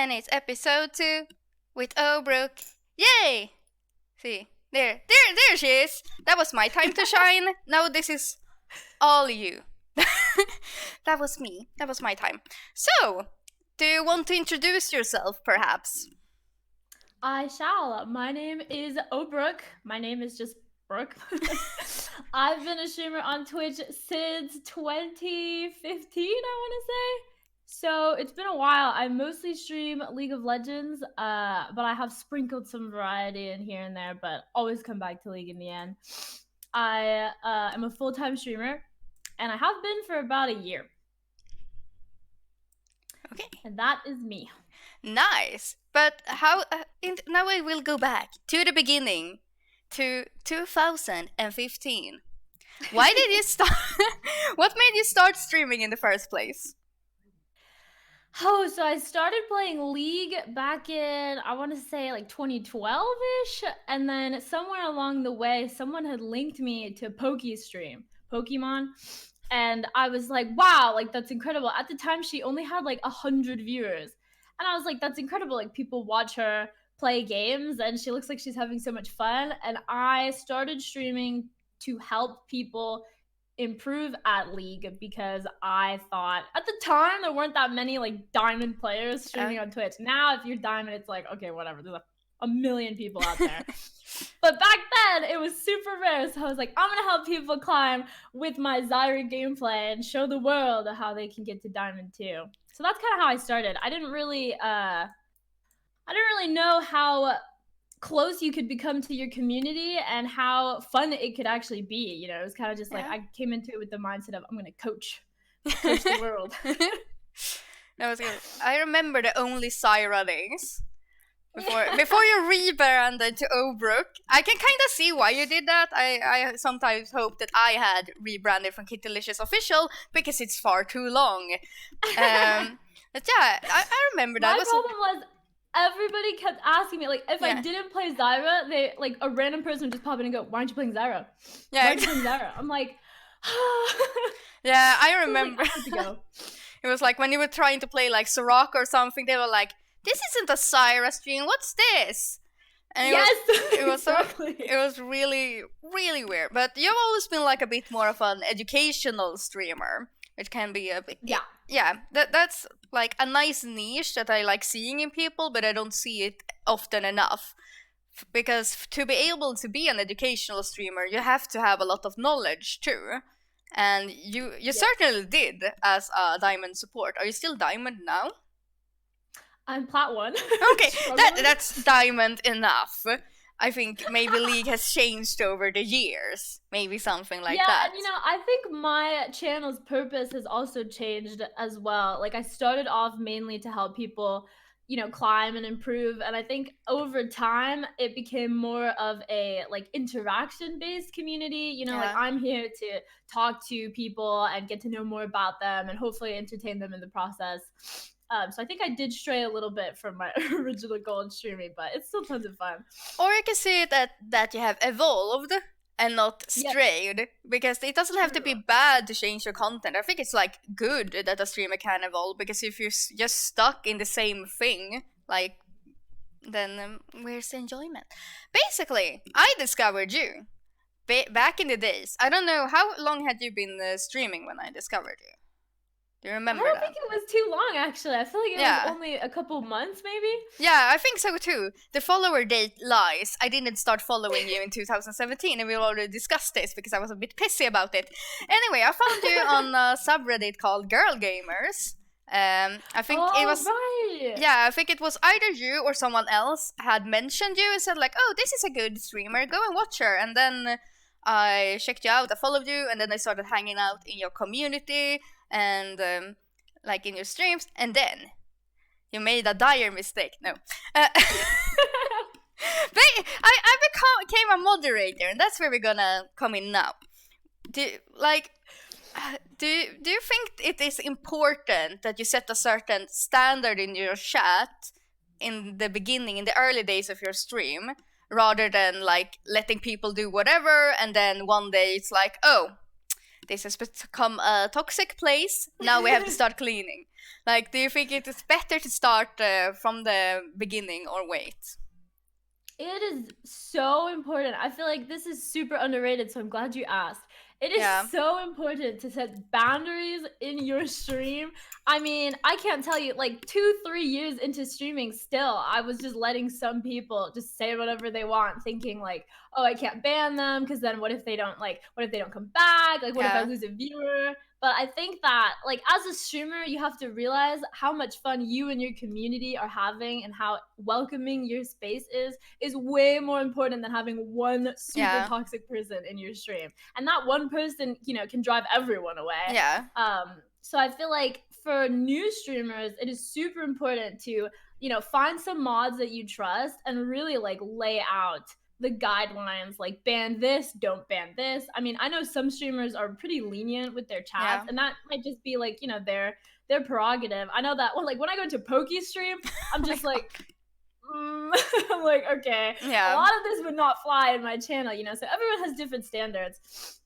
and it's episode 2 with OhBrooke. Yay! See, there she is. That was my time to shine. Now this is all you. That was me. That was my time. So, do you want to introduce yourself, perhaps? I shall. My name is OhBrooke. My name is just Brooke. I've been a streamer on Twitch since 2015, I want to say. So it's been a while. I mostly stream League of Legends, but I have sprinkled some variety in here and there, but always come back to League in the end. I am a full-time streamer, and I have been for about a year. Okay. And that is me. Nice. But how... now I will go back to the beginning, to 2015. Why did you start... What made you start streaming in the first place? Oh, so I started playing League back in, I want to say like 2012-ish, and then somewhere along the way, someone had linked me to PokeStream, Pokemon, and I was like, wow, like that's incredible. At the time, she only had like 100 viewers, and I was like, that's incredible. Like people watch her play games, and she looks like she's having so much fun, and I started streaming to help people improve at League because I thought at the time there weren't that many like diamond players streaming on Twitch. Now if you're diamond, it's like, okay, whatever, there's a million people out there. But back then it was super rare, so I was like, I'm gonna help people climb with my Zyra gameplay and show the world how they can get to diamond too. So that's kind of how I started. I didn't really know how close you could become to your community and how fun it could actually be. You know, it was kind of just like I came into it with the mindset of I'm gonna coach the world. That was good. I remember the only Zyra days before you rebranded to OhBrooke. I can kind of see why you did that. I sometimes hope that I had rebranded from KittyliciousOfficial because it's far too long. But yeah, I remember that. My problem was everybody kept asking me, like, if I didn't play Zyra, they, like, a random person would just pop in and go, why aren't you playing Zyra? Yeah, why aren't you playing Zyra? I'm like, yeah, I remember. So, like, I had to go. It was like when you were trying to play, like, Soraka or something, they were like, this isn't a Zyra stream, what's this? And it was exactly. It was really, really weird. But you've always been, like, a bit more of an educational streamer, which can be a bit... Yeah, that's like a nice niche that I like seeing in people, but I don't see it often enough. Because to be able to be an educational streamer, you have to have a lot of knowledge too. And you certainly did as a diamond support. Are you still diamond now? I'm plat 1. Okay, that's diamond enough. I think maybe League has changed over the years. Maybe something like that. Yeah, and you know, I think my channel's purpose has also changed as well. Like, I started off mainly to help people, you know, climb and improve. And I think over time, it became more of a, like, interaction-based community. You know, like, I'm here to talk to people and get to know more about them and hopefully entertain them in the process. So I think I did stray a little bit from my original goal in streaming, but it's still tons of fun. Or you can say that you have evolved and not strayed, because it doesn't have to be bad to change your content. I think it's like good that a streamer can evolve, because if you're just stuck in the same thing, like, then where's the enjoyment? Basically, I discovered you back in the days. I don't know, how long had you been streaming when I discovered you? Do you remember that? I don't think it was too long, actually. I feel like it was only a couple months, maybe. Yeah, I think so too. The follower date lies. I didn't start following you in 2017, and we already discussed this because I was a bit pissy about it. Anyway, I found you on a subreddit called Girl Gamers. I think it was... Right. Yeah, I think it was either you or someone else had mentioned you and said like, oh, this is a good streamer, go and watch her. And then I checked you out, I followed you, and then I started hanging out in your community and like in your streams, and then you made a dire mistake. No, I became a moderator, and that's where we're gonna come in now. Do you think it is important that you set a certain standard in your chat in the beginning, in the early days of your stream, rather than like letting people do whatever, and then one day it's like, oh, this has become a toxic place. Now we have to start cleaning. Like, do you think it is better to start from the beginning or wait? It is so important. I feel like this is super underrated, so I'm glad you asked. It is so important to set boundaries in your stream. I mean, I can't tell you, like 2-3 years into streaming still, I was just letting some people just say whatever they want, thinking like, oh, I can't ban them because then what if they don't come back? Like, what if I lose a viewer? But I think that, like, as a streamer, you have to realize how much fun you and your community are having and how welcoming your space is way more important than having one super toxic person in your stream. And that one person, can drive everyone away. Yeah. So I feel like for new streamers, it is super important to, find some mods that you trust and really like lay out the guidelines, like ban this, don't ban this. I mean, I know some streamers are pretty lenient with their chats, and that might just be like, their prerogative. I know that when I go into Pokey stream, I'm just like, I'm like, okay, a lot of this would not fly in my channel, so everyone has different standards.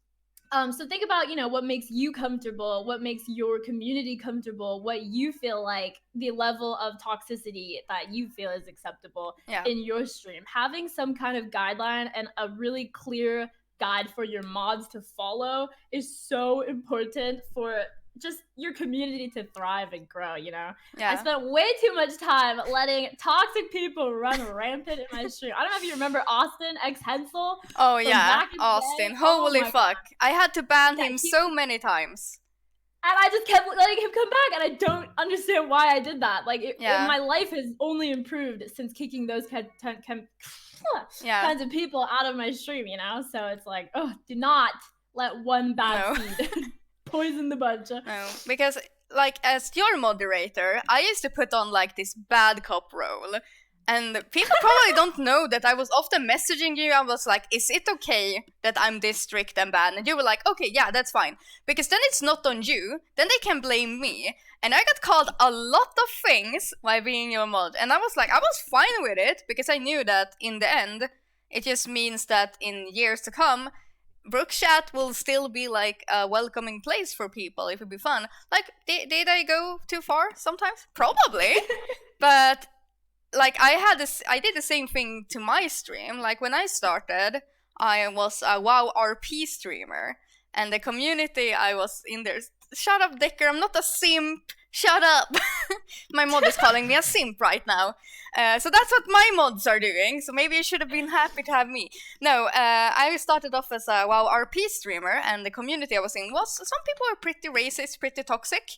So think about, what makes you comfortable, what makes your community comfortable, what you feel like the level of toxicity that you feel is acceptable in your stream. Having some kind of guideline and a really clear guide for your mods to follow is so important for just your community to thrive and grow, I spent way too much time letting toxic people run rampant in my stream. I don't know if you remember Austin X Hensel. Oh yeah, Austin. Holy fuck. God. I had to ban him so many times. And I just kept letting him come back, and I don't understand why I did that. Like, my life has only improved since kicking those kinds of people out of my stream, So it's like, do not let one bad seed poison the bunch. No, because like as your moderator, I used to put on like this bad cop role, and people probably don't know that I was often messaging you. I was like, is it okay that I'm this strict and bad? And you were like, okay, yeah, that's fine, because then it's not on you, then they can blame me. And I got called a lot of things by being your mod, and I was like, I was fine with it, because I knew that in the end it just means that in years to come, Brooke chat will still be like a welcoming place for people. It would be fun. Like, did I go too far sometimes? Probably. But like I did the same thing to my stream. Like when I started, I was a WoW RP streamer, and the community I was in there. Shut up, Dicker! I'm not a simp. Shut up! My mod is calling me a simp right now. So that's what my mods are doing. So maybe you should have been happy to have me. No, I started off as a WoW RP streamer, and the community I was in was, some people were pretty racist, pretty toxic.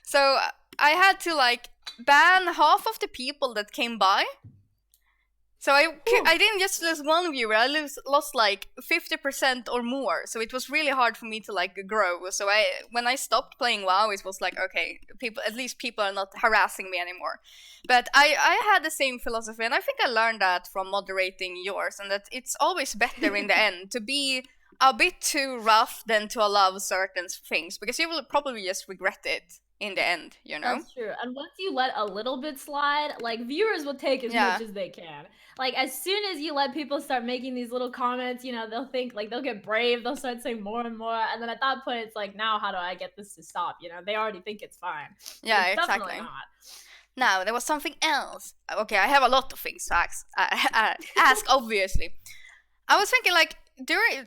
So I had to like ban half of the people that came by. So I didn't just lose one viewer, I lost like 50% or more. So it was really hard for me to like grow. So when I stopped playing WoW, it was like, okay, at least people are not harassing me anymore. But I had the same philosophy, and I think I learned that from moderating yours, and that it's always better in the end to be a bit too rough than to allow certain things, because you will probably just regret it in the end, That's true. And once you let a little bit slide, like, viewers will take as much as they can. Like, as soon as you let people start making these little comments, they'll think, like, they'll get brave, they'll start saying more and more, and then at that point, it's like, now how do I get this to stop? They already think it's fine. Yeah, it's exactly. Definitely not. Now, there was something else. Okay, I have a lot of things to ask, obviously. I was thinking, like,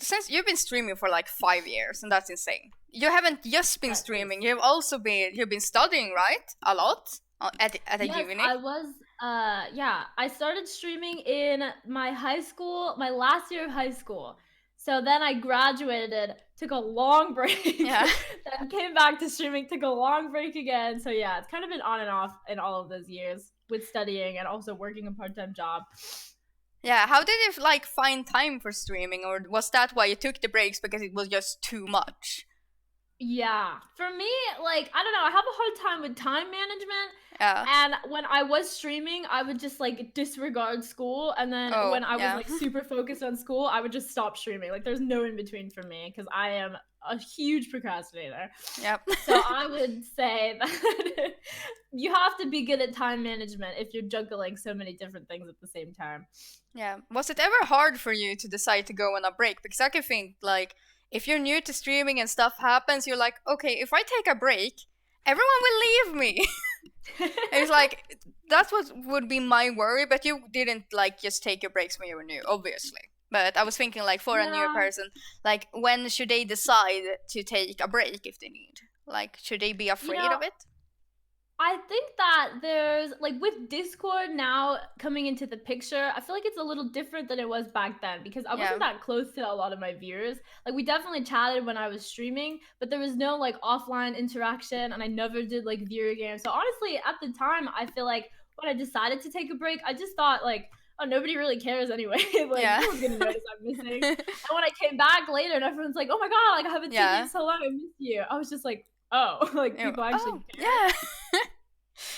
since you've been streaming for like 5 years, and that's insane. You haven't just been streaming, you've been studying, right? A lot at a uni. I was I started streaming in my last year of high school. So then I graduated, took a long break, then came back to streaming, took a long break again. So yeah, it's kind of been on and off in all of those years with studying and also working a part-time job. Yeah, how did you like find time for streaming, or was that why you took the breaks, because it was just too much? Yeah, for me, like, I don't know, I have a hard time with time management. Yeah. And when I was streaming, I would just like disregard school, and then when I was like super focused on school, I would just stop streaming. Like, there's no in between for me, because I am a huge procrastinator. Yep. So I would say that you have to be good at time management if you're juggling so many different things at the same time. Yeah. Was it ever hard for you to decide to go on a break? Because I can think, like, if you're new to streaming and stuff happens, you're like, okay, if I take a break, everyone will leave me. It's like, that's what would be my worry, but you didn't like just take your breaks when you were new, obviously. But I was thinking like for a new person, like when should they decide to take a break if they need? Like, should they be afraid of it? I think that there's, like, with Discord now coming into the picture, I feel like it's a little different than it was back then, because I wasn't that close to a lot of my viewers. Like, we definitely chatted when I was streaming, but there was no, like, offline interaction, and I never did, like, viewer games. So honestly, at the time, I feel like when I decided to take a break, I just thought, like, oh, nobody really cares anyway. Like, no one's gonna notice I'm missing. And when I came back later and everyone's like, oh my god, like, I haven't seen you in so long, I miss you. I was just like, oh, like, people actually care. Yeah.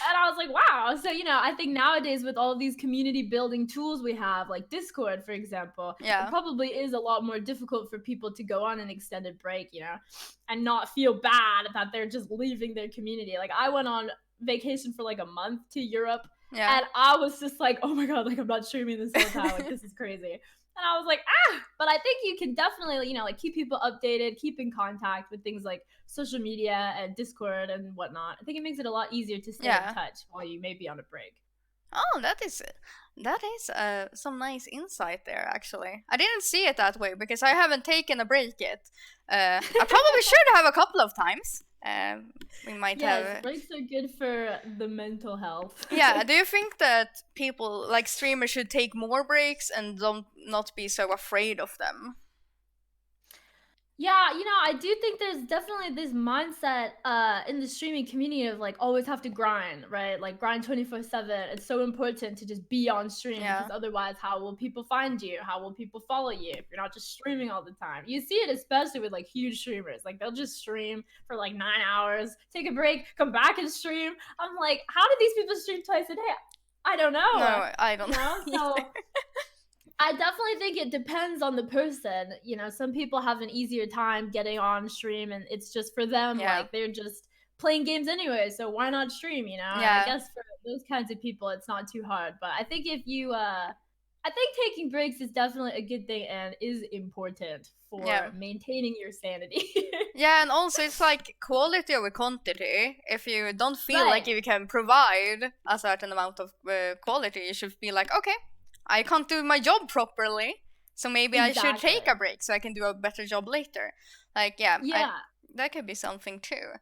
And I was like, wow. So, I think nowadays with all of these community building tools we have, like Discord, for example, it probably is a lot more difficult for people to go on an extended break, and not feel bad that they're just leaving their community. Like, I went on vacation for like a month to Europe, and I was just like, oh my god, like, I'm not streaming this whole time. Like, this is crazy. And I was like, but I think you can definitely, like, keep people updated, keep in contact with things like social media and Discord and whatnot. I think it makes it a lot easier to stay in touch while you may be on a break. Oh, that is some nice insight there, actually. I didn't see it that way because I haven't taken a break yet. I probably should have a couple of times. We might have. Breaks are good for the mental health. Yeah, do you think that people, like streamers, should take more breaks and not be so afraid of them? Yeah, I do think there's definitely this mindset in the streaming community of like always have to grind, right? Like grind 24/7. It's so important to just be on stream because otherwise how will people find you? How will people follow you if you're not just streaming all the time? You see it especially with like huge streamers. Like they'll just stream for like 9 hours, take a break, come back and stream. I'm like, how do these people stream twice a day? I don't know. No, I don't know. So I definitely think it depends on the person. Some people have an easier time getting on stream and it's just for them, like they're just playing games anyway, so why not stream, I guess for those kinds of people it's not too hard. But I think if you I think taking breaks is definitely a good thing and is important for maintaining your sanity. Yeah, and also it's like quality over quantity. If you don't feel like you can provide a certain amount of quality, you should be like, okay, I can't do my job properly, so maybe I should take a break so I can do a better job later. Like, that could be something too.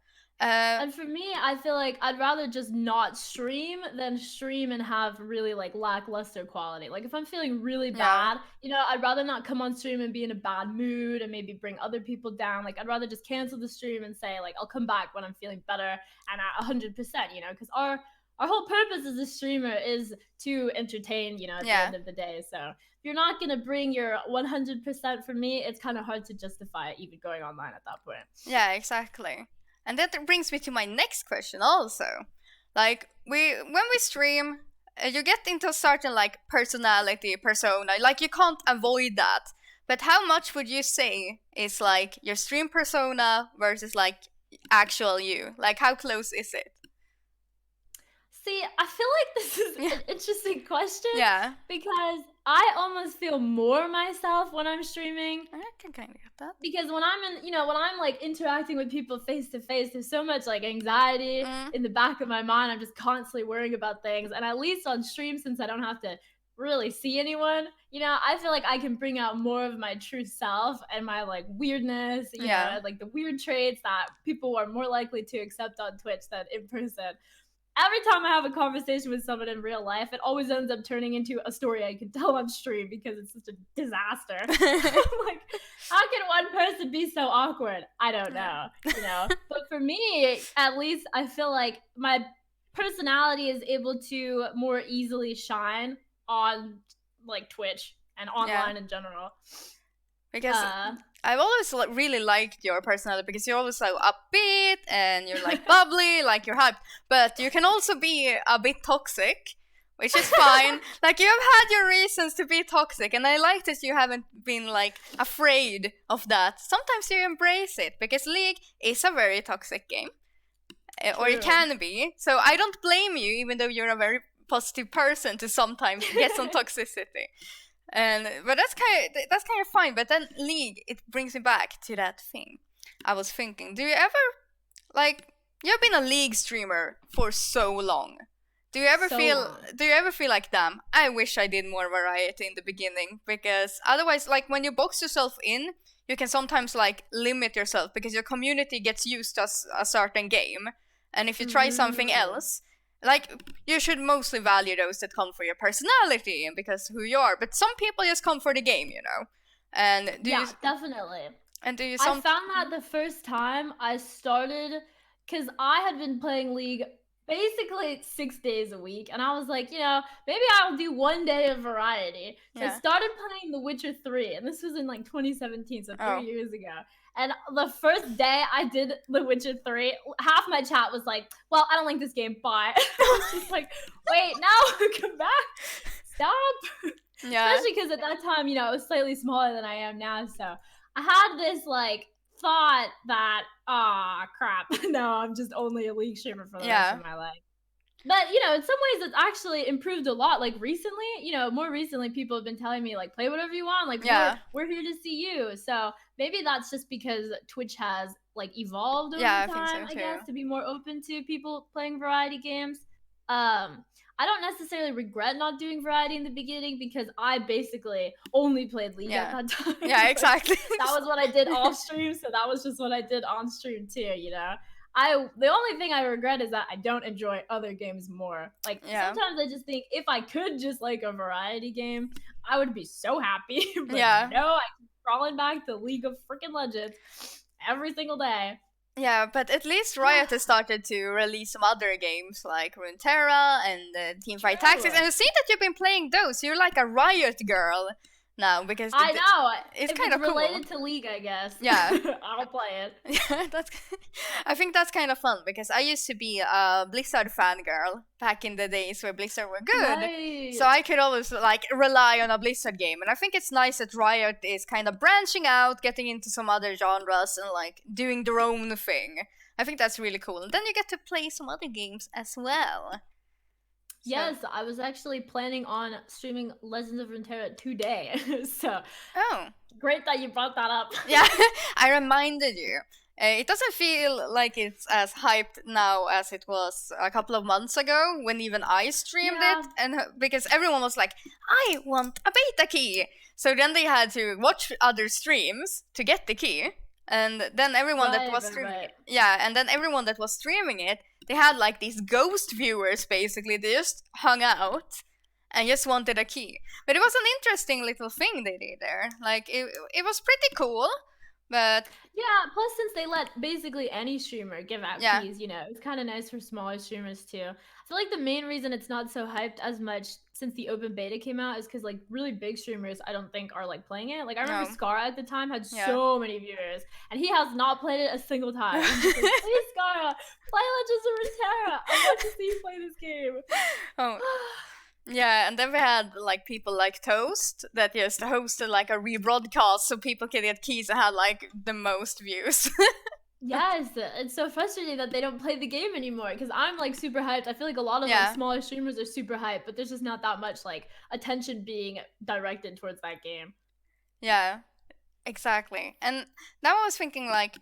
And for me, I feel like I'd rather just not stream than stream and have really like lackluster quality. Like if I'm feeling really bad, I'd rather not come on stream and be in a bad mood and maybe bring other people down. Like I'd rather just cancel the stream and say like I'll come back when I'm feeling better and at 100%, because our whole purpose as a streamer is to entertain, at the end of the day. So if you're not going to bring your 100% for me, it's kind of hard to justify even going online at that point. Yeah, exactly. And that brings me to my next question also. Like, when we stream, you get into a certain, like, personality, persona. Like, you can't avoid that. But how much would you say is, like, your stream persona versus, like, actual you? Like, how close is it? See, I feel like this is an interesting question. Yeah. Because I almost feel more myself when I'm streaming. I can kind of get that. Because when I'm when I'm like interacting with people face to face, there's so much like anxiety in the back of my mind. I'm just constantly worrying about things. And at least on stream, since I don't have to really see anyone, I feel like I can bring out more of my true self and my like weirdness, you know, like the weird traits that people are more likely to accept on Twitch than in person. Every time I have a conversation with someone in real life, it always ends up turning into a story I can tell on stream because it's such a disaster. Like, how can one person be so awkward? I don't know, But for me, at least, I feel like my personality is able to more easily shine on like Twitch and online in general. Because I've always really liked your personality because you're always so upbeat and you're like bubbly, like you're hyped. But you can also be a bit toxic, which is fine. Like you have had your reasons to be toxic, and I like that you haven't been like afraid of that. Sometimes you embrace it because League is a very toxic game, or it can be. So I don't blame you, even though you're a very positive person, to sometimes get some toxicity. But that's kind of fine. But then League, it brings me back to that thing. I was thinking, do you ever like you've been a League streamer for so long? Do you ever feel like, damn, I wish I did more variety in the beginning, because otherwise, like, when you box yourself in, you can sometimes like limit yourself because your community gets used to a certain game, and if you try something else, like, you should mostly value those that come for your personality and because who you are. But some people just come for the game, you know. And definitely. And do you? I found that the first time I started, because I had been playing League basically 6 days a week, and I was like, maybe I'll do one day of variety. So I started playing The Witcher 3, and this was in like 2017, so 3 years ago. And the first day I did The Witcher 3, half my chat was like, well, I don't like this game, bye. I was just like, wait, no, come back, stop. Yeah. Especially because at that time, I was slightly smaller than I am now, so I had this like thought that, crap, no, I'm just only a League streamer for the rest of my life. But, in some ways it's actually improved a lot. Like recently, more recently, people have been telling me like, play whatever you want. Like, we're here to see you. So maybe that's just because Twitch has like evolved over time, I guess, to be more open to people playing variety games. I don't necessarily regret not doing variety in the beginning because I basically only played League at that time. Yeah, exactly. That was what I did off stream, so that was just what I did on stream too, the only thing I regret is that I don't enjoy other games more. Like, sometimes I just think if I could just like a variety game, I would be so happy. But no, I keep crawling back to League of freaking Legends every single day. Yeah, but at least Riot has started to release some other games like Runeterra and Teamfight Tactics, and I've seen that you've been playing those. You're like a Riot girl now, because I know it's kind of related to League, I guess. Yeah, I'll play it. Yeah, I think that's kind of fun because I used to be a Blizzard fangirl back in the days where Blizzard were good, right. So I could always like rely on a Blizzard game, and I think it's nice that Riot is kind of branching out, getting into some other genres and like doing their own thing. I think that's really cool, and then you get to play some other games as well. Yes, I was actually planning on streaming Legends of Runeterra today. So, great that you brought that up. Yeah, I reminded you. It doesn't feel like it's as hyped now as it was a couple of months ago when even I streamed it, and because everyone was like, I want a beta key. So then they had to watch other streams to get the key. And then everyone that was streaming it, and then everyone that was streaming it, they had like these ghost viewers basically. They just hung out and just wanted a key. But it was an interesting little thing they did there. Like, it was pretty cool. But plus since they let basically any streamer give out keys, it's kind of nice for smaller streamers too. I feel like the main reason it's not so hyped as much since the open beta came out is because like really big streamers I don't think are like playing it. Like I remember Scara at the time had so many viewers, and he has not played it a single time. He's just like, please Scara, play Legends of Runeterra. I want to see you play this game. Yeah, and then we had like people like Toast that just hosted like a rebroadcast so people could get keys and had like the most views. Yes, it's so frustrating that they don't play the game anymore because I'm like super hyped. I feel like a lot of like smaller streamers are super hyped, but there's just not that much like attention being directed towards that game. Yeah, exactly. And now I was thinking like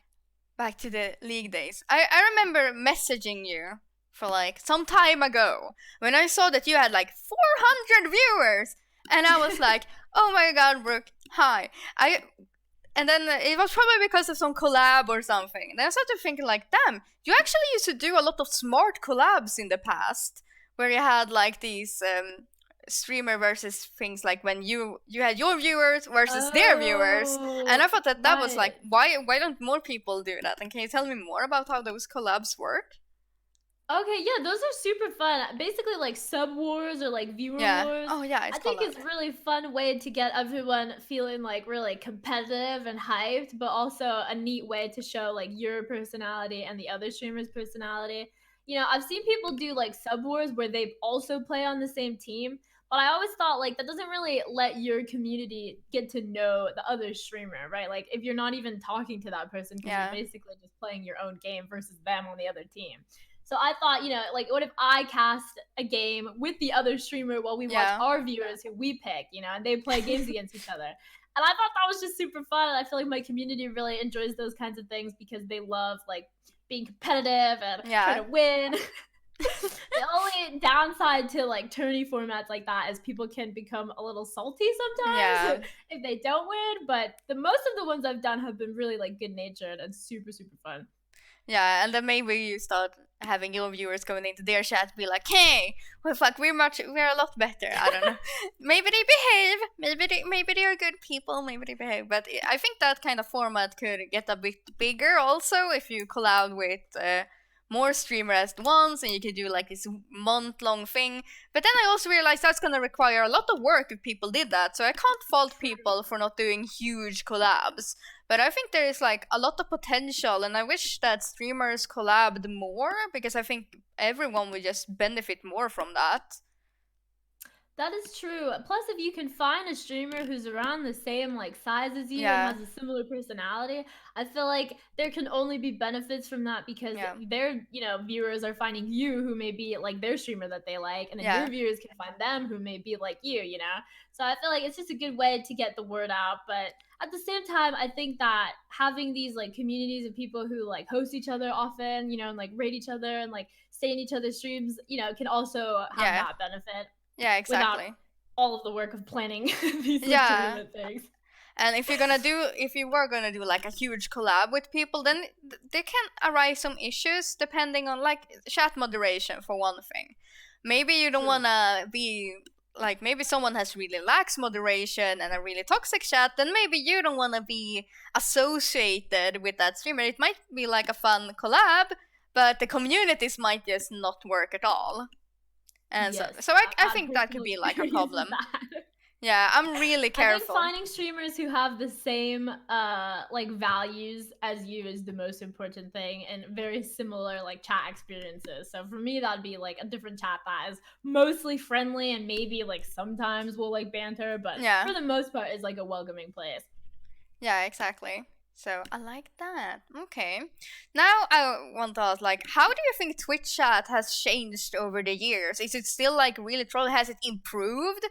back to the League days. I remember messaging you for like some time ago when I saw that you had like 400 viewers, and I was like, oh my god, Brooke, hi. And then it was probably because of some collab or something. Then I started thinking like, damn, you actually used to do a lot of smart collabs in the past where you had like these streamer versus things, like when you had your viewers versus their viewers, and I thought that was like, why don't more people do that? And can you tell me more about how those collabs work? Okay, yeah, those are super fun. Basically, like sub wars or like viewer wars. Oh yeah, I think it's a really fun way to get everyone feeling like really competitive and hyped, but also a neat way to show like your personality and the other streamer's personality. I've seen people do like sub wars where they also play on the same team, but I always thought like that doesn't really let your community get to know the other streamer, right? Like if you're not even talking to that person because you're basically just playing your own game versus them on the other team. So I thought, like, what if I cast a game with the other streamer while we watch our viewers who we pick, and they play games against each other. And I thought that was just super fun. And I feel like my community really enjoys those kinds of things because they love, like, being competitive and trying to win. The only downside to, like, tourney formats like that is people can become a little salty sometimes if they don't win. But most of the ones I've done have been really, like, good-natured and super, super fun. Yeah, and then maybe you start having your viewers going into their chat be like, hey, well, fuck, we're a lot better. I don't know. Maybe they behave. Maybe they are good people. Maybe they behave. But I think that kind of format could get a bit bigger also if you collab with more streamers at once, and you could do like this month-long thing. But then I also realized that's going to require a lot of work if people did that. So I can't fault people for not doing huge collabs. But I think there is like a lot of potential, and I wish that streamers collabed more, because I think everyone would just benefit more from that. That is true. Plus, if you can find a streamer who's around the same like size as you and has a similar personality, I feel like there can only be benefits from that, because their viewers are finding you who may be like their streamer that they like, and then your viewers can find them who may be like you. So I feel like it's just a good way to get the word out. But at the same time, I think that having these like communities of people who like host each other often, and like rate each other and like stay in each other's streams, can also have that benefit. Yeah, exactly. Without all of the work of planning these tournament things. And if you were gonna do like a huge collab with people, then there can arise some issues depending on like chat moderation for one thing. Maybe you don't wanna be like, maybe someone has really lax moderation and a really toxic chat, then maybe you don't wanna be associated with that streamer. It might be like a fun collab, but the communities might just not work at all. And so I think that could be like a problem. Yeah, I'm really careful. I think finding streamers who have the same like values as you is the most important thing, and very similar like chat experiences. So for me, that'd be like a different chat that is mostly friendly and maybe like sometimes we'll like banter, but for the most part is like a welcoming place. Yeah, exactly. So I like that. Okay. Now I want to ask, like, how do you think Twitch chat has changed over the years? Is it still like really troll? Has it improved?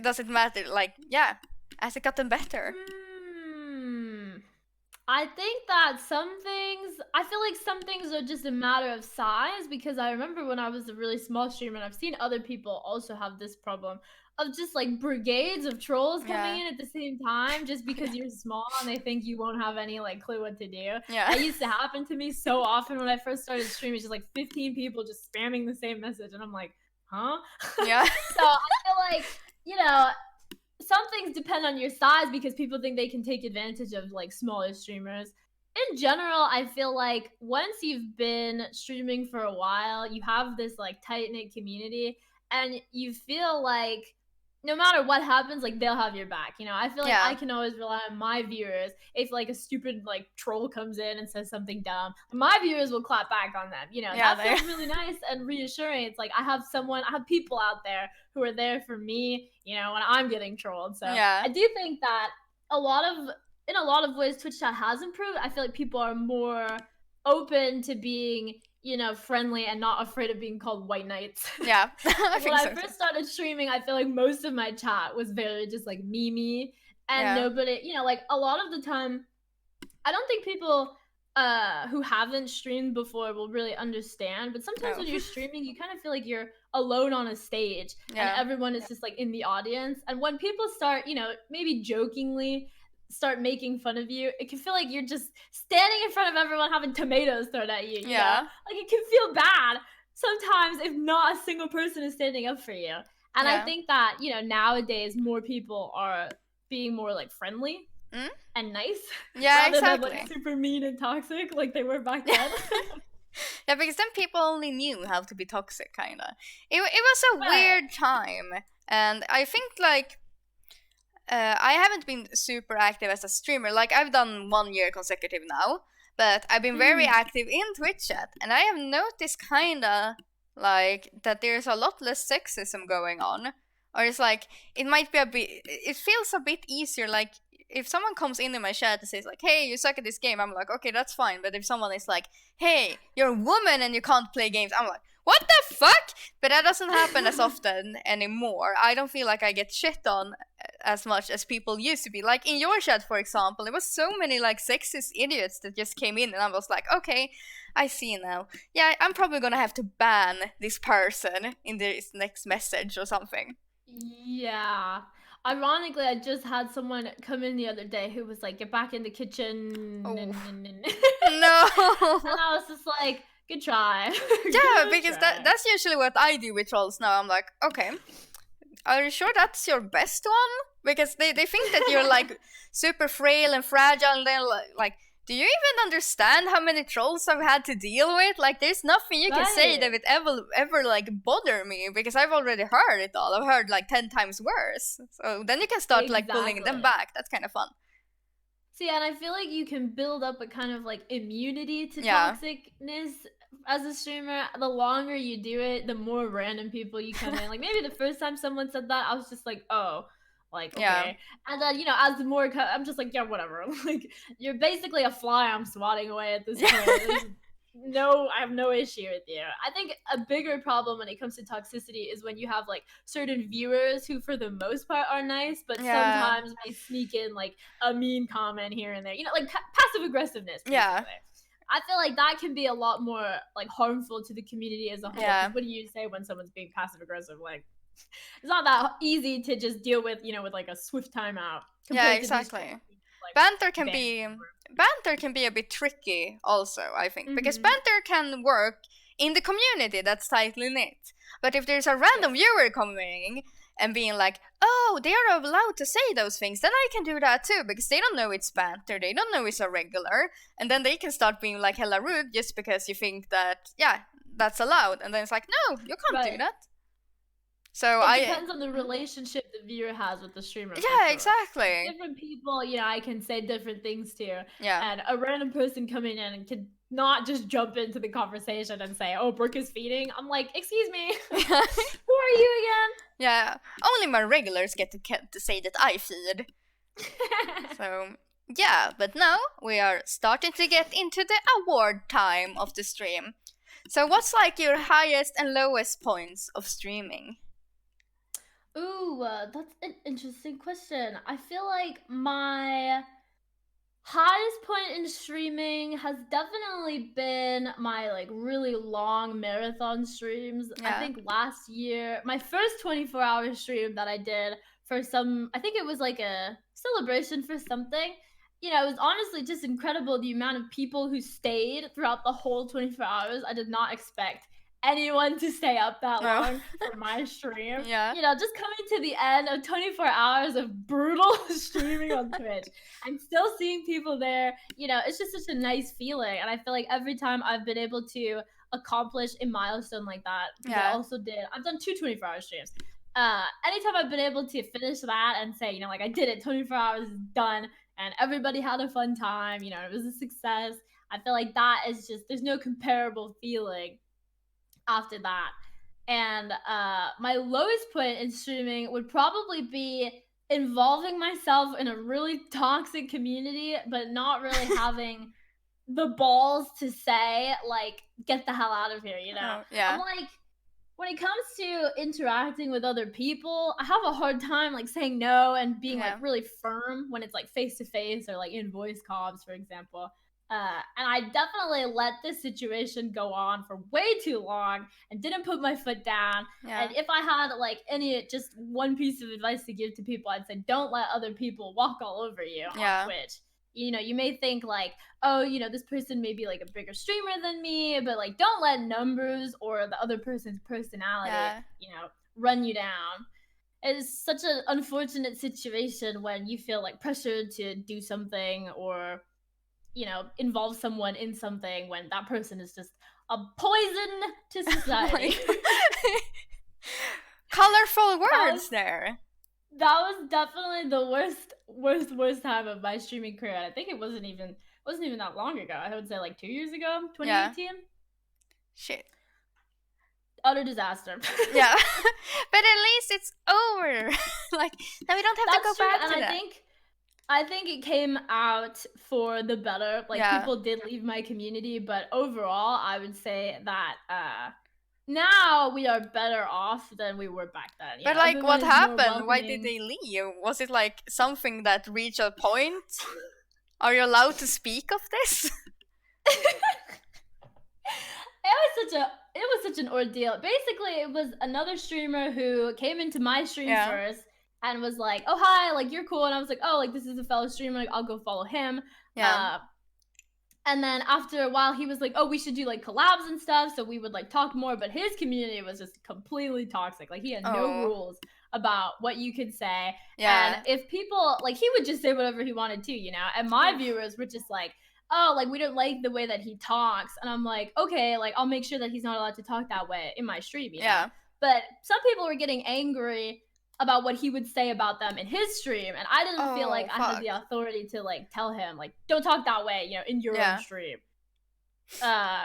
Does it matter? Like, has it gotten better? I think that I feel like some things are just a matter of size, because I remember when I was a really small streamer, and I've seen other people also have this problem of just like brigades of trolls coming in at the same time just because you're small and they think you won't have any like clue what to do. That used to happen to me so often when I first started streaming. It's just like 15 people just spamming the same message, and I'm like, huh? Yeah. So I feel like, some things depend on your size because people think they can take advantage of like smaller streamers. In general, I feel like once you've been streaming for a while, you have this like tight-knit community, and you feel like no matter what happens, like they'll have your back. I feel like I can always rely on my viewers. If like a stupid like troll comes in and says something dumb, my viewers will clap back on them. That feels really nice and reassuring. It's like I have people out there who are there for me, when I'm getting trolled. So I do think that in a lot of ways, Twitch chat has improved. I feel like people are more open to being friendly and not afraid of being called white knights. Yeah. When I first started streaming, I feel like most of my chat was very just like memey, and nobody, like a lot of the time, I don't think people who haven't streamed before will really understand, but sometimes when you're streaming, you kind of feel like you're alone on a stage and everyone is just like in the audience. And when people start, maybe jokingly start making fun of you, it can feel like you're just standing in front of everyone having tomatoes thrown at you. Like it can feel bad sometimes if not a single person is standing up for you. And I think that, nowadays more people are being more like friendly and nice. Yeah, rather than like super mean and toxic like they were back then. Yeah, because then people only knew how to be toxic, kind of. It was a weird time, and I think like I haven't been super active as a streamer. Like, I've done 1 year consecutive now, but I've been very active in Twitch chat, and I have noticed kinda like that there's a lot less sexism going on, or it's like it might be it feels a bit easier. Like if someone comes into my chat and says like, hey, you suck at this game, I'm like, okay, that's fine. But if someone is like, hey, you're a woman and you can't play games, I'm like, what the fuck? But that doesn't happen as often anymore. I don't feel like I get shit on as much as people used to be. Like in your chat, for example, there was so many like sexist idiots that just came in, and I was like, okay, I see now. Yeah, I'm probably gonna have to ban this person in this next message or something. Yeah. Ironically, I just had someone come in the other day who was like, get back in the kitchen. Oh. No. And I was just like, good try. Yeah, because that's usually what I do with trolls now. I'm like, okay, are you sure that's your best one? Because they think that you're like super frail and fragile, and then like, do you even understand how many trolls I've had to deal with? Like, there's nothing you can say that would ever like bother me, because I've already heard it all. I've heard like 10 times worse. So then you can start like pulling them back. That's kind of fun. See, and I feel like you can build up a kind of like immunity to toxicness as a streamer. The longer you do it, the more random people you come in. Like maybe the first time someone said that, I was just like, oh, like, okay. Yeah. And then, as the more, I'm just like, yeah, whatever. Like, you're basically a fly I'm swatting away at this point. I have no issue with you. I think a bigger problem when it comes to toxicity is when you have like certain viewers who for the most part are nice, but sometimes may sneak in like a mean comment here and there, like passive aggressiveness basically. Yeah, I feel like that can be a lot more like harmful to the community as a whole. What do you say when someone's being passive aggressive? Like, it's not that easy to just deal with, with like a swift timeout. Yeah, exactly. Like, banter can be a bit tricky also, I think, because banter can work in the community that's tightly knit. But if there's a random viewer coming and being like, oh, they are allowed to say those things, then I can do that too, because they don't know it's banter, they don't know it's a regular, and then they can start being like hella rude just because you think that, that's allowed, and then it's like, no, you can't do that. So it depends on the relationship the viewer has with the streamer. Yeah, exactly. Different people, I can say different things to. Yeah. And a random person coming in and can not just jump into the conversation and say, oh, Brooke is feeding. I'm like, excuse me. Who are you again? Yeah. Only my regulars get to say that I feed. So, yeah. But now we are starting to get into the award time of the stream. So what's like your highest and lowest points of streaming? Ooh, that's an interesting question. I feel like my highest point in streaming has definitely been my like really long marathon streams. Yeah. I think last year, my first 24-hour stream that I did for I think it was like a celebration for something. It was honestly just incredible the amount of people who stayed throughout the whole 24 hours. I did not expect anyone to stay up that long for my stream. Yeah. Just coming to the end of 24 hours of brutal streaming on Twitch and still seeing people there, it's just such a nice feeling. And I feel like every time I've been able to accomplish a milestone like that, I've done 2 24-hour streams. Anytime I've been able to finish that and say, like I did it, 24 hours is done, and everybody had a fun time, it was a success. I feel like that is just, there's no comparable feeling after that. And my lowest point in streaming would probably be involving myself in a really toxic community, but not really having the balls to say, like, get the hell out of here, Yeah. I'm like, when it comes to interacting with other people, I have a hard time like saying no and being like really firm when it's like face to face or like in voice comms, for example. And I definitely let this situation go on for way too long and didn't put my foot down. Yeah. And if I had like just one piece of advice to give to people, I'd say don't let other people walk all over you on Twitch. You may think like, oh, this person may be like a bigger streamer than me, but like don't let numbers or the other person's personality, run you down. It's such an unfortunate situation when you feel like pressured to do something or involve someone in something when that person is just a poison to society. Colorful words there. That was definitely the worst time of my streaming career. I think it wasn't even that long ago. I would say like 2 years ago, 2018. Yeah. Shit. Utter disaster. Yeah. But at least it's over. Like now we don't have to go back to that. I think I think it came out for the better. Like, people did leave my community, but overall, I would say that now we are better off than we were back then. But like, what happened? Why did they leave? Was it like something that reached a point? Are you allowed to speak of this? It was such an ordeal. Basically, it was another streamer who came into my stream first and was like, "Oh, hi, like, you're cool." And I was like, "Oh, like, this is a fellow streamer, like, I'll go follow him." And then after a while, he was like, "Oh, we should do like collabs and stuff." So we would like talk more, but his community was just completely toxic. Like, he had no rules about what you could say. And if people, like, he would just say whatever he wanted to, you know? And my viewers were just like, "Oh, like, we don't like the way that he talks." And I'm like, "Okay, like, I'll make sure that he's not allowed to talk that way in my stream, you know?" But some people were getting angry about what he would say about them in his stream, and I didn't feel like I had the authority to like tell him like, "Don't talk that way," you know, in your own stream.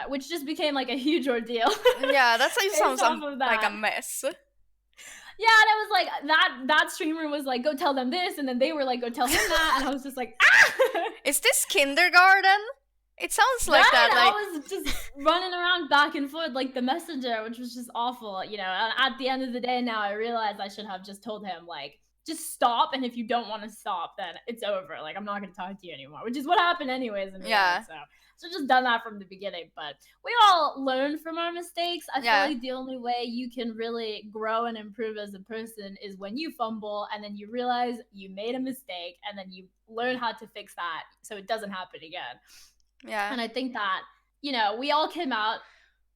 Which just became like a huge ordeal. Yeah, that's like sounds like a mess. Yeah, and it was like that streamer was like, "Go tell them this," and then they were like, "Go tell him that," and I was just like, "Ah!" Is this kindergarten? It sounds like that. Like, I was just running around back and forth like the messenger, which was just awful, you know. And at the end of the day, now I realize I should have just told him like, just stop, and if you don't want to stop, then it's over. Like, I'm not going to talk to you anymore, which is what happened anyways in the end. So just done that from the beginning. But we all learn from our mistakes. I feel like the only way you can really grow and improve as a person is when you fumble and then you realize you made a mistake and then you learn how to fix that so it doesn't happen again. Yeah. And I think that, you know, we all came out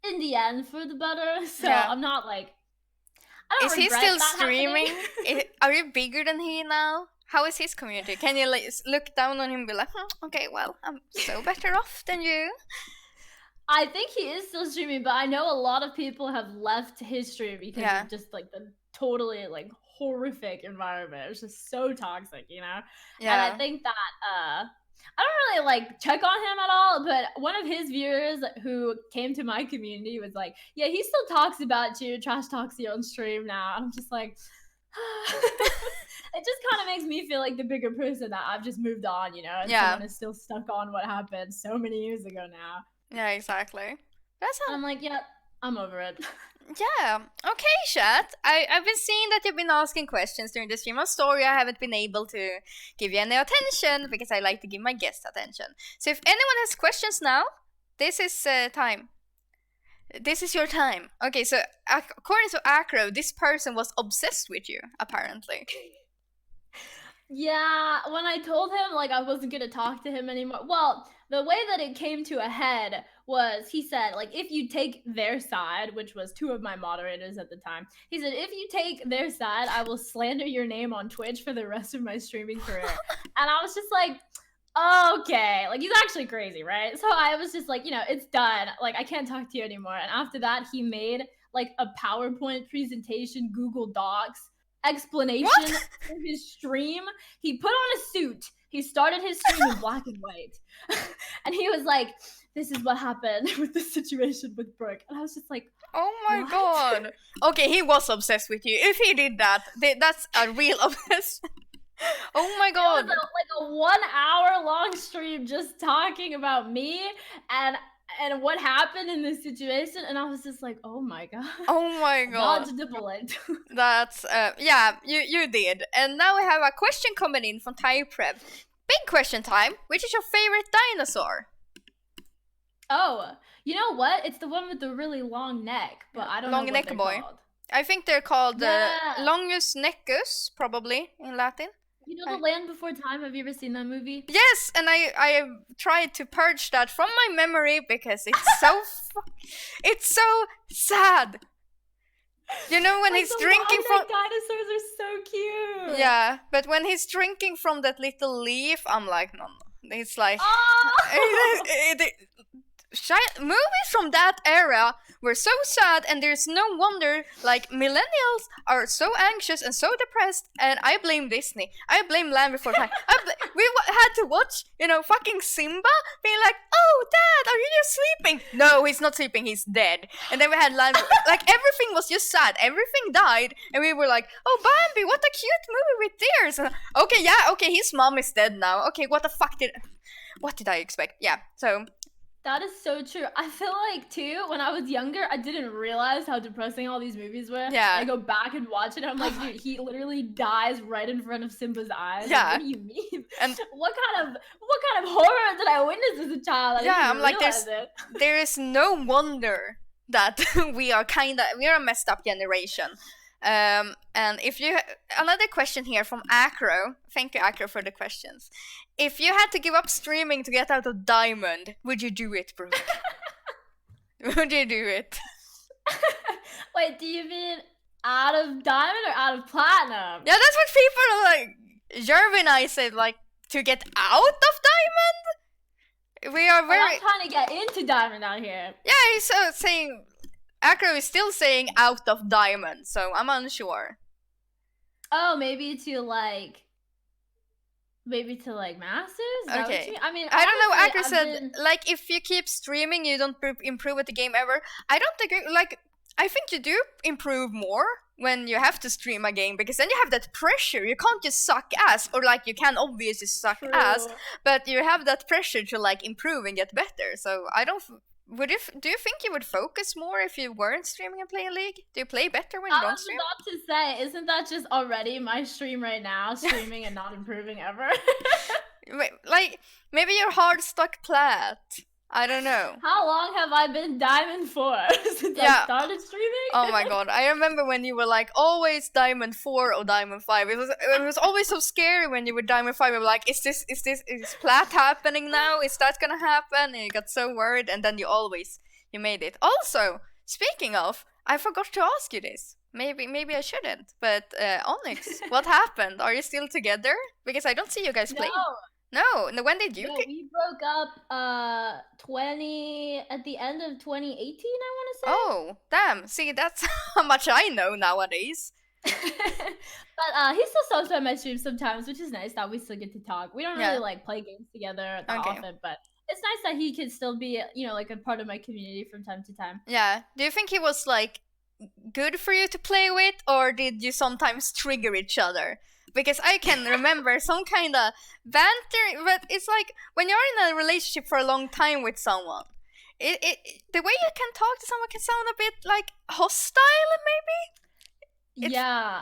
in the end for the better. So I'm not like, I don't regret that. Is he still streaming? Are you bigger than he now? How is his community? Can you like look down on him and be like, okay, well, I'm so better off than you? I think he is still streaming, but I know a lot of people have left his stream because of just like the totally like horrific environment. It was just so toxic, you know? Yeah. And I think that I don't really like check on him at all, but one of his viewers who came to my community was like, "Yeah, he still talks about you, trash talks you on stream now." And I'm just like, it just kind of makes me feel like the bigger person that I've just moved on, you know, and someone is still stuck on what happened so many years ago now. Yeah, exactly. I'm like, yeah, I'm over it. Yeah. Okay, chat. I've been seeing that you've been asking questions during the stream of story. I haven't been able to give you any attention because I like to give my guests attention. So if anyone has questions now, this is time. This is your time. Okay, so according to Acro, this person was obsessed with you, apparently. Yeah, when I told him, like, I wasn't going to talk to him anymore. Well, the way that it came to a head was, he said, like, if you take their side, which was two of my moderators at the time, he said, if you take their side, I will slander your name on Twitch for the rest of my streaming career. And I was just like, okay, like, he's actually crazy, right? So I was just like, you know, it's done. Like, I can't talk to you anymore. And after that, he made, like, a PowerPoint presentation, Google Docs, explanation for his stream. He put on a suit. He started his stream in black and white. And he was like, this is what happened with the situation with Brooke. And I was just like, oh my god. Okay, he was obsessed with you. If he did that, that's a real obsession. Oh my god. It was like a 1 hour long stream just talking about me and what happened in this situation, and I was just like, oh my god. Oh my god. Dodged the bullet. That's yeah, you did. And now we have a question coming in from Typrep. Big question time. Which is your favorite dinosaur? Oh, you know what? It's the one with the really long neck, but I don't know what they're called. I think they're called Longus Neccus, probably in Latin. You know The Land Before Time? Have you ever seen that movie? Yes, and I tried to purge that from my memory because it's so it's so sad. You know when he's drinking from dinosaurs are so cute. Yeah, but when he's drinking from that little leaf, I'm like, no. It's like movies from that era were so sad, and there's no wonder like millennials are so anxious and so depressed, and I blame Disney. I blame Land Before Time. had to watch, fucking Simba being like, "Oh, Dad, are you just sleeping?" No, he's not sleeping. He's dead. And then we had like everything was just sad. Everything died, and we were like, "Oh, Bambi, what a cute movie with tears." And, okay, his mom is dead now. Okay, what did I expect? Yeah, so. That is so true. I feel like, too, when I was younger, I didn't realize how depressing all these movies were. Yeah. I go back and watch it, and I'm like, dude, he literally dies right in front of Simba's eyes. Yeah. Like, what do you mean? And what kind of horror did I witness as a child? I'm like, there is no wonder that we are a messed up generation. And if you another question here from Acro, thank you Acro for the questions. If you had to give up streaming to get out of Diamond, would you do it, Brooke? Would you do it? Wait, do you mean out of Diamond or out of Platinum? Yeah, that's what people are like. Jervin and I said, like, to get out of Diamond. We are very. I'm trying to get into Diamond out here. Yeah, he's saying. Acro is still saying out of Diamond, so I'm unsure. Oh, maybe to Masters? Okay. I mean, I don't know. Acro said, like, if you keep streaming, you don't improve at the game ever. I don't agree. Like, I think you do improve more when you have to stream a game, because then you have that pressure. You can't just suck ass, or like you can obviously suck ass, but you have that pressure to like improve and get better. So I don't. Do you think you would focus more if you weren't streaming and playing League? Do you play better when you don't stream? I was about to say, isn't that just already my stream right now, streaming and not improving ever? Like, maybe you're hard stuck plat. I don't know. How long have I been Diamond for since I started streaming? Oh my god, I remember when you were like always Diamond 4 or Diamond 5. It was always so scary when you were Diamond 5. You were like, is plat happening now? Is that gonna happen? And you got so worried, and then you made it. Also, speaking of, I forgot to ask you this. Maybe I shouldn't. But Onyx, what happened? Are you still together? Because I don't see you guys playing. No, when did you? No, we broke up at the end of 2018, I want to say. Oh, damn. See, that's how much I know nowadays. But he still stops by my stream sometimes, which is nice that we still get to talk. We don't really like play games together that often, but it's nice that he can still be, like a part of my community from time to time. Yeah. Do you think he was like good for you to play with, or did you sometimes trigger each other? Because I can remember some kind of banter, but it's like when you're in a relationship for a long time with someone, the way you can talk to someone can sound a bit like hostile, maybe? Yeah.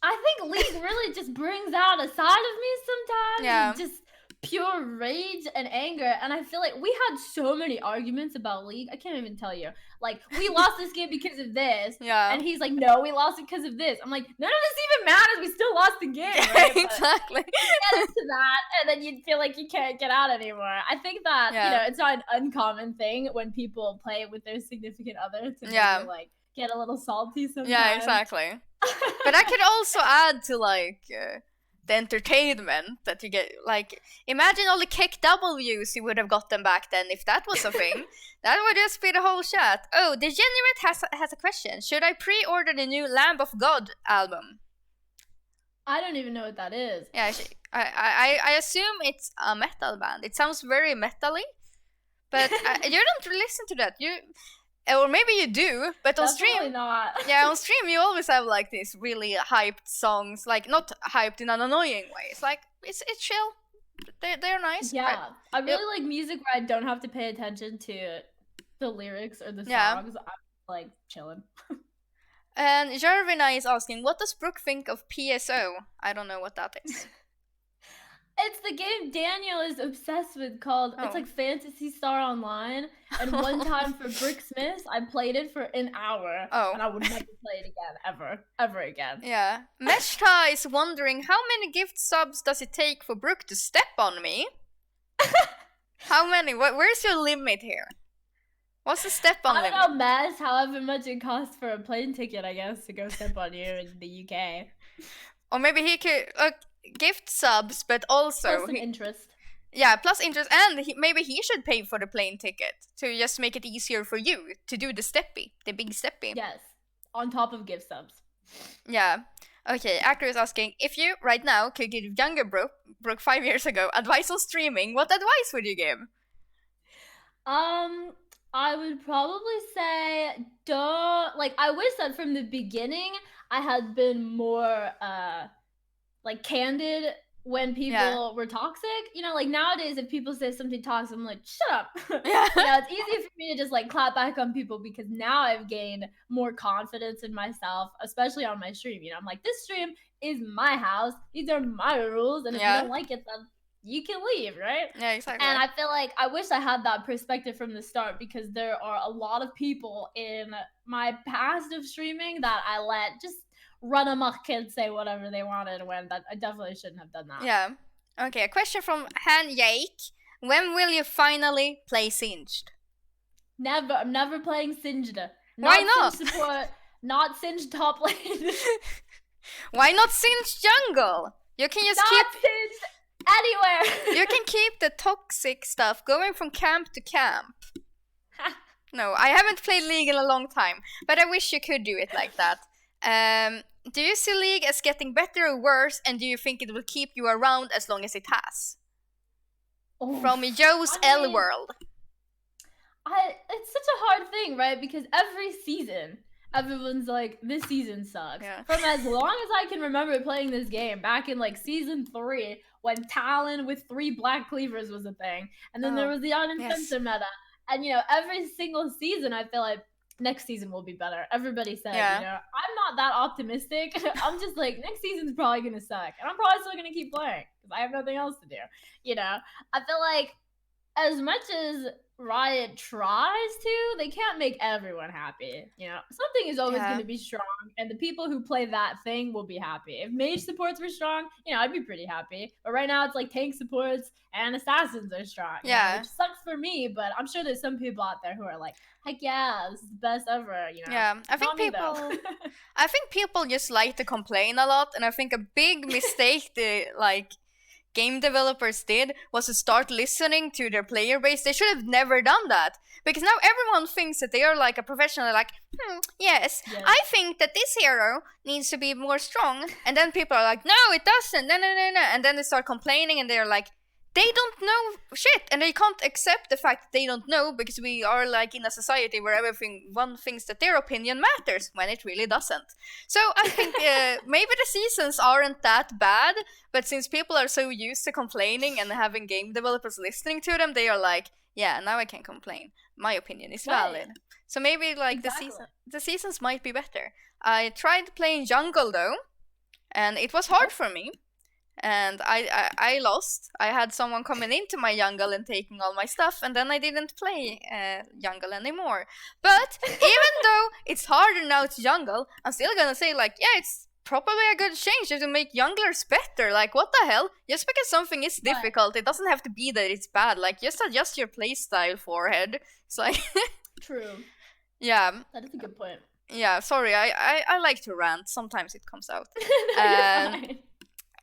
I think League really just brings out a side of me sometimes. Yeah. Just pure rage and anger, and I feel like we had so many arguments about League. I can't even tell you. Like, we lost this game because of this, and he's like, no, we lost it because of this. I'm like, none of this even matters. We still lost the game, right? Exactly. Get into that, and then you feel like you can't get out anymore. I think that it's not an uncommon thing when people play with their significant other to maybe, like, get a little salty sometimes. Yeah, exactly. But I could also add to like the entertainment that you get. Like, imagine all the kick W's you would have gotten back then if that was a thing. That would just be the whole chat. Oh, Degenerate has a question. Should I pre-order the new Lamb of God album? I don't even know what that is. Yeah, I assume it's a metal band. It sounds very metal-y, but you don't listen to that. Or maybe you do, but on stream, not. Yeah, on stream you always have like these really hyped songs, like not hyped in an annoying way. It's like it's chill. They're nice. Yeah, I really like music where I don't have to pay attention to the lyrics or the songs. I'm like chilling. And Jarvina is asking, what does Brooke think of PSO? I don't know what that is. It's the game Daniel is obsessed with called, it's like Phantasy Star Online. And one time for Brick Smiths, I played it for an hour. And I would never play it again, ever again. Yeah. Meshta is wondering, how many gift subs does it take for Brooke to step on me? How many? Where's your limit here? What's the step on limit? I don't know, Mess, however much it costs for a plane ticket, I guess, to go step on you in the UK. Or maybe he could... gift subs, but also plus some interest. Yeah, plus interest, and maybe he should pay for the plane ticket to just make it easier for you to do the big steppy. Yes, on top of gift subs. Yeah, Okay, Actor is asking, if you, right now, could give younger Brooke 5 years ago advice on streaming, what advice would you give? I would probably say don't, like, I wish that from the beginning I had been more like candid when people were toxic. You know, like nowadays if people say something toxic, I'm like, shut up. Yeah. You know, it's easy for me to just like clap back on people because now I've gained more confidence in myself, especially on my stream. You know, I'm like, this stream is my house, these are my rules, and if you don't like it, then you can leave, right? Yeah, exactly. And I feel like I wish I had that perspective from the start, because there are a lot of people in my past of streaming that I let just run amok and say whatever they wanted, when that I definitely shouldn't have done that. Yeah. Okay, a question from Han Yake. When will you finally play Singed? Never. I'm never playing Singed. Why not? Singed support, not Singed top lane. Why not Singed jungle? You can just keep Singed anywhere. You can keep the toxic stuff going from camp to camp. No, I haven't played League in a long time, but I wish you could do it like that. Do you see League as getting better or worse, and do you think it will keep you around as long as it has? From Joe's L World. It's such a hard thing, right? Because every season, everyone's like, this season sucks. Yeah. From as long as I can remember playing this game, back in like season 3, when Talon with 3 black cleavers was a thing, and then there was the unincensored meta, and you know, every single season I feel like next season will be better. Everybody said, you know, I'm not that optimistic. I'm just like, next season's probably gonna suck, and I'm probably still gonna keep playing because I have nothing else to do. You know, I feel like as much as Riot tries to, they can't make everyone happy. You know, something is always going to be strong, and the people who play that thing will be happy. If mage supports were strong, you know, I'd be pretty happy. But right now it's like tank supports and assassins are strong. Yeah, which sucks for me, but I'm sure there's some people out there who are like, heck yeah, this is the best ever. You know, yeah, I think people, I think people just like to complain a lot, and I think a big mistake game developers did was to start listening to their player base. They should have never done that, because now everyone thinks that they are like a professional. They're like, yes, I think that this hero needs to be more strong, and then people are like, no, it doesn't, no, and then they start complaining, and they're like, they don't know shit, and they can't accept the fact that they don't know, because we are like in a society where one thinks that their opinion matters when it really doesn't. So I think maybe the seasons aren't that bad, but since people are so used to complaining and having game developers listening to them, they are like, yeah, now I can complain. My opinion is valid. So maybe like the seasons might be better. I tried playing jungle though, and it was hard for me. And I lost. I had someone coming into my jungle and taking all my stuff, and then I didn't play jungle anymore. But even though it's harder now to jungle, I'm still gonna say, like, yeah, it's probably a good change to make junglers better. Like, what the hell? Just because something is difficult, it doesn't have to be that it's bad. Like, just adjust your playstyle, forehead. It's like... True. Yeah. That is a good point. Yeah, sorry, I like to rant. Sometimes it comes out. No, you're fine.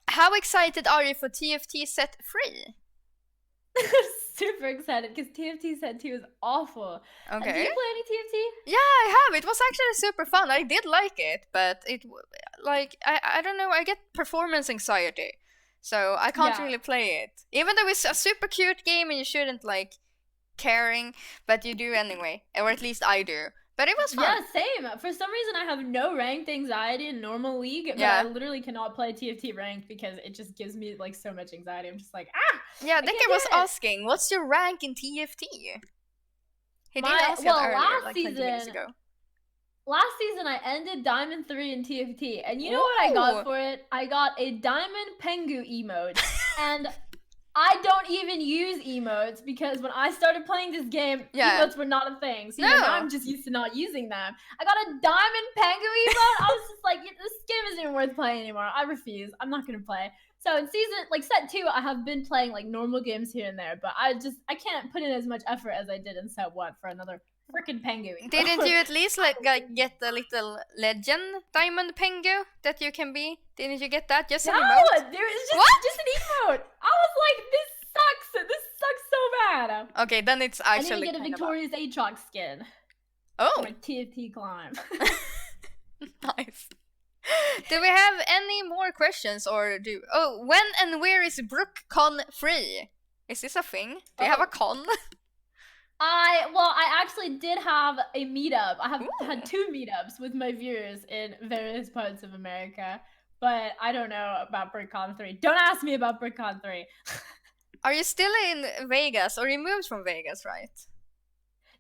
How excited are you for TFT Set 3? Super excited, because TFT Set 2 is awful. Okay. Did you play any TFT? Yeah, I have. It was actually super fun. I did like it, but it, like, I don't know, I get performance anxiety. So I can't really play it. Even though it's a super cute game and you shouldn't, like, caring, but you do anyway. Or at least I do. But it was fun. Yeah, same. For some reason, I have no ranked anxiety in normal League, but I literally cannot play TFT ranked because it just gives me like so much anxiety. I'm just like, Yeah, Dicker was asking, what's your rank in TFT? He did ask that earlier, like 20 minutes ago. Last season, I ended Diamond 3 in TFT, and you know what I got for it? I got a Diamond Pengu emote, and... I don't even use emotes, because when I started playing this game, emotes were not a thing. So now I'm just used to not using them. I got a Diamond Pengu emote. I was just like, this game isn't even worth playing anymore. I refuse. I'm not going to play. So in set 2, I have been playing like normal games here and there, but I can't put in as much effort as I did in set 1 for another freaking Pengu emote. Didn't you at least get a little legend Diamond Pengu that you can be? Didn't you get that? Just an emote? Dude, it's just an emote. I was like, this sucks. This sucks so bad. Okay, then it's actually... I need to get a Victorious Aatrox skin. Oh. My TFT climb. Nice. Do we have any more questions, or when and where is BrookeCon free? Is this a thing? Do you have a con? I actually did have a meetup. I have had 2 meetups with my viewers in various parts of America, but I don't know about BrookeCon 3. Don't ask me about BrookeCon 3. Are you still in Vegas, or you moved from Vegas, right?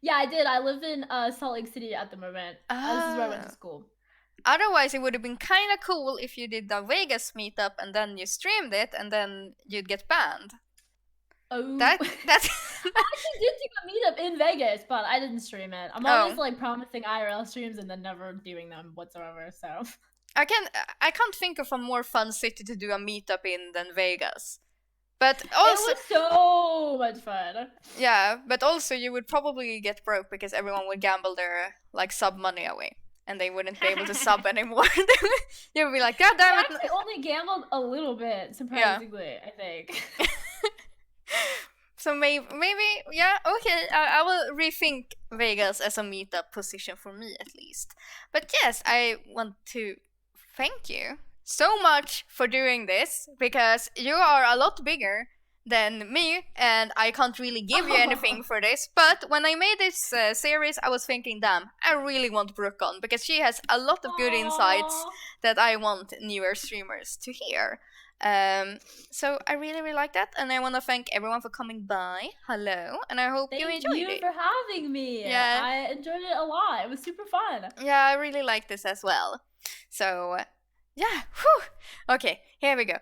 Yeah, I did. I live in Salt Lake City at the moment. This is where I went to school. Otherwise, it would have been kind of cool if you did the Vegas meetup and then you streamed it, and then you'd get banned. Oh, that's. I actually did do a meetup in Vegas, but I didn't stream it. I'm always like promising IRL streams and then never doing them whatsoever. So I can't think of a more fun city to do a meetup in than Vegas. But also, it was so much fun. Yeah, but also you would probably get broke because everyone would gamble their like sub money away, and they wouldn't be able to sub anymore. You would be like, God damn it! I actually only gambled a little bit, surprisingly. I think. So maybe, yeah, okay. I will rethink Vegas as a meetup position for me at least. But yes, I want to thank you so much for doing this, because you are a lot bigger than me, and I can't really give you anything for this. But when I made this series, I was thinking, damn, I really want Brooke on, because she has a lot of good insights that I want newer streamers to hear. So I really, really like that, and I want to thank everyone for coming by. Hello, and I hope you enjoyed it. Thank you for having me. Yeah, I enjoyed it a lot. It was super fun. Yeah, I really like this as well. So yeah, whew. Okay, here we go.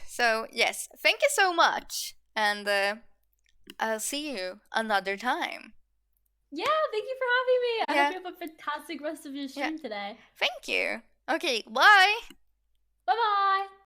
So yes, thank you so much, and I'll see you another time. Yeah, thank you for having me. I hope you have a fantastic rest of your stream today. Thank you. Okay, bye. Bye-bye.